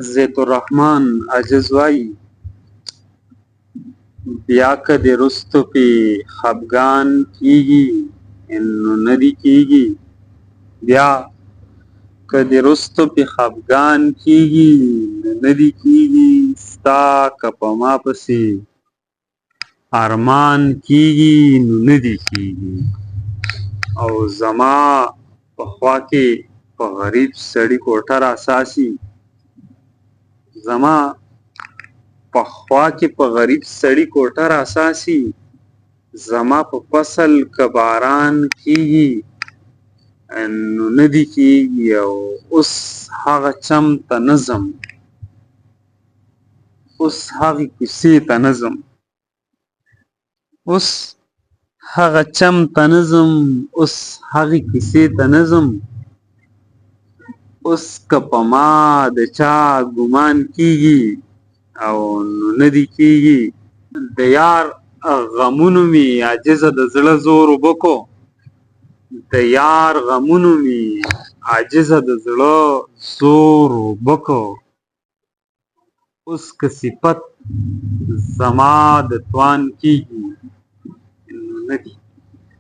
زیت الرحمن عاجز وایي بیا که د رستو پې خفګان کېږي نو نه دې کېږي. بیا که د رستو پې خفګان کېږي نو نه دې کېږي. ستا که په ما پسې ارمان کېږي نو نه دې کېږي. او زما په خوا کې په غریب سړي کوټه راساسي، زما په خوا کې په غریب سړي کوټه راساسي، زما په فصل که باران کېږي نو نه دې کېږي. او اوس هغه چم ته نه ځم، اوس هغې کوڅې ته نه ځم، اوس هغه چم ته نه ځم، اوس هغې کیسې ته نه ځم. اوس که په ما د چا ګمان کېږي او نو نه دې کېږي. د یار غمونو مې عاجزه د زړه زور اوبه کو، د یار غمونو مې عاجزه د زړه زور اوبه کو. اوس که صفت زما د توان کېږي نو نه دې